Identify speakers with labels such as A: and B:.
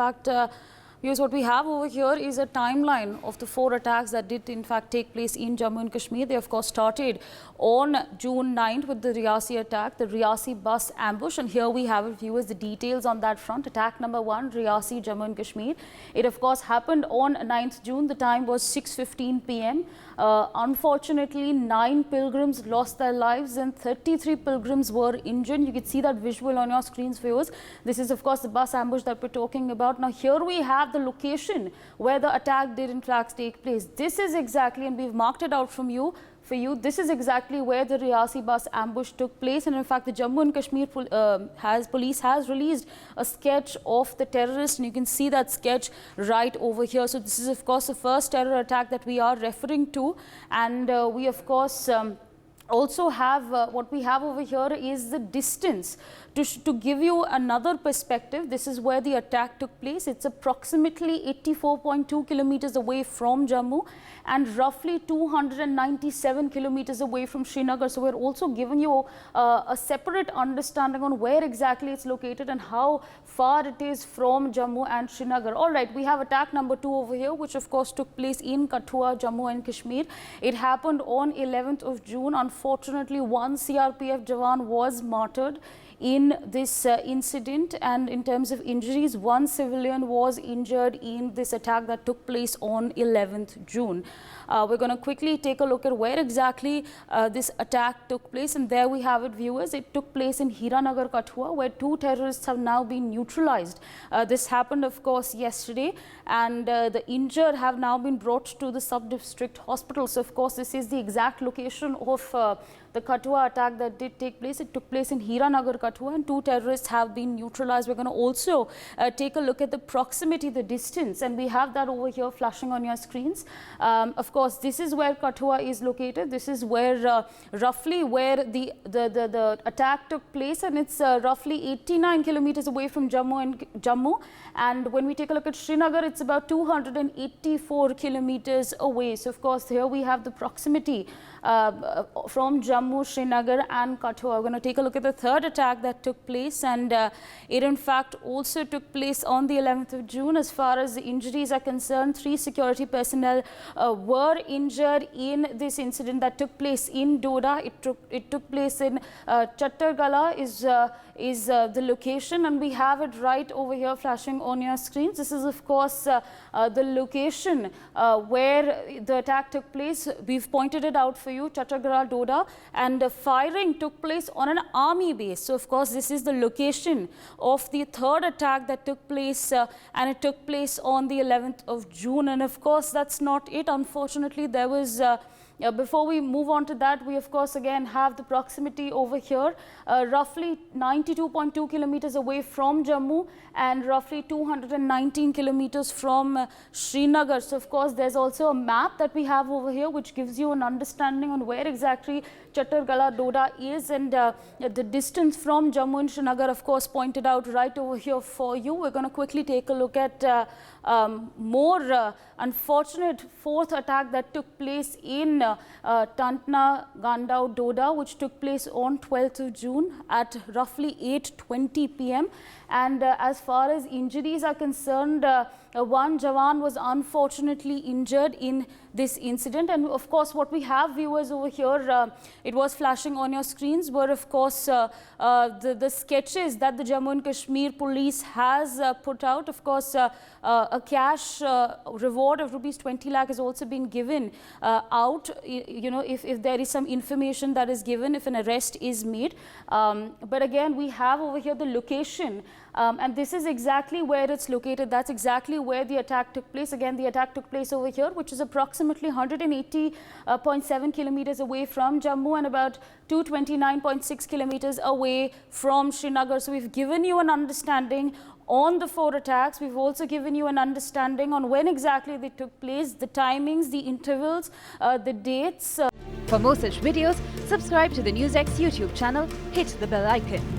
A: fact, because what we have over here is a timeline of the 4 attacks that did in fact take place in Jammu and Kashmir. They of course started on June 9th with the Riyasi attack, the Riyasi bus ambush, and here we have it, viewers, the details on that front. Attack number 1, Riyasi, Jammu and Kashmir. It of course happened on 9th June. The time was 6:15 p.m. Unfortunately, 9 pilgrims lost their lives and 33 pilgrims were injured. You can see that visual on your screens, viewers. This is of course the bus ambush that we're talking about. Now here we have the location where the attack did in fact take place. This is exactly, and we've marked it out for you, this is exactly where the Riyasi bus ambush took place, and in fact the Jammu and Kashmir police has released a sketch of the terrorist, and you can see that sketch right over here. So this is of course the first terror attack that we are referring to, and we of course also have what we have over here is the distance. To give you another perspective, this is where the attack took place. It's approximately 84.2 kilometers away from Jammu and roughly 297 kilometers away from Srinagar. So we're also giving you a separate understanding on where exactly it's located and how far it is from Jammu and Srinagar. All right, we have attack number 2 over here, which of course took place in Kathua, Jammu and Kashmir. It happened on 11th of June. Unfortunately, 1 CRPF Jawan was martyred in this incident, and in terms of injuries, 1 civilian was injured in this attack that took place on 11th June. We're going to quickly take a look at where exactly this attack took place, and there we have it, viewers. It took place in Hiranagar, Kathua, where 2 terrorists have now been neutralized. This happened of course yesterday, and the injured have now been brought to the sub-district hospital. So of course this is the exact location of the Kathua attack that did take place. It took place in Hiranagar, Kathua, and 2 terrorists have been neutralized. We're going to also take a look at the proximity, the distance, and we have that over here flashing on your screens. Of course, this is where Kathua is located. This is where roughly where the attack took place, and it's roughly 89 kilometers away from Jammu. And when we take a look at Srinagar, it's about 284 kilometers away. So of course, here we have the proximity from Jammu, Srinagar and Kathua. We're going to take a look at the 3rd attack that took place, and it in fact also took place on the 11th of June. As far as the injuries are concerned, 3 security personnel were injured in this incident that took place in Doda. It took place in Chattargala is the location, and we have it right over here flashing on your screens. This is of course the location where the attack took place. We've pointed it out for you, Chattargala, Doda, and the firing took place on an army base. So of course this is the location of the 3rd attack that took place, and it took place on the 11th of June. And of course that's not it. Unfortunately, there was before we move on to that, we of course again have the proximity over here, roughly 92.2 kilometers away from Jammu and roughly 219 kilometers from Srinagar. So of course there's also a map that we have over here which gives you an understanding on where exactly Chattargala, Doda is, and the distance from Jammu and Srinagar of course pointed out right over here for you. We're going to quickly take a look at more unfortunate 4th attack that took place in Tantna, Gandau, Doda, which took place on 12th of June at roughly 8:20 p.m. And as far as injuries are concerned, 1 Jawan was unfortunately injured in this incident. And of course what we have, viewers, over here, it was flashing on your screens, were of course the sketches that the Jammu and Kashmir police has put out. Of course a cash reward of rupees 20 lakh has also been given out, you know, if there is some information that is given, if an arrest is made. But again, we have over here the location, and this is exactly where it's located. That's exactly where the attack took place. Again, the attack took place over here, which is approximately 180.7 kilometers away from Jammu and about 229.6 kilometers away from Srinagar. So we've given you an understanding on the 4 attacks. We've also given you an understanding on when exactly they took place, the timings, the intervals, the dates.
B: For more such videos, subscribe to the NewsX YouTube channel, hit the bell icon.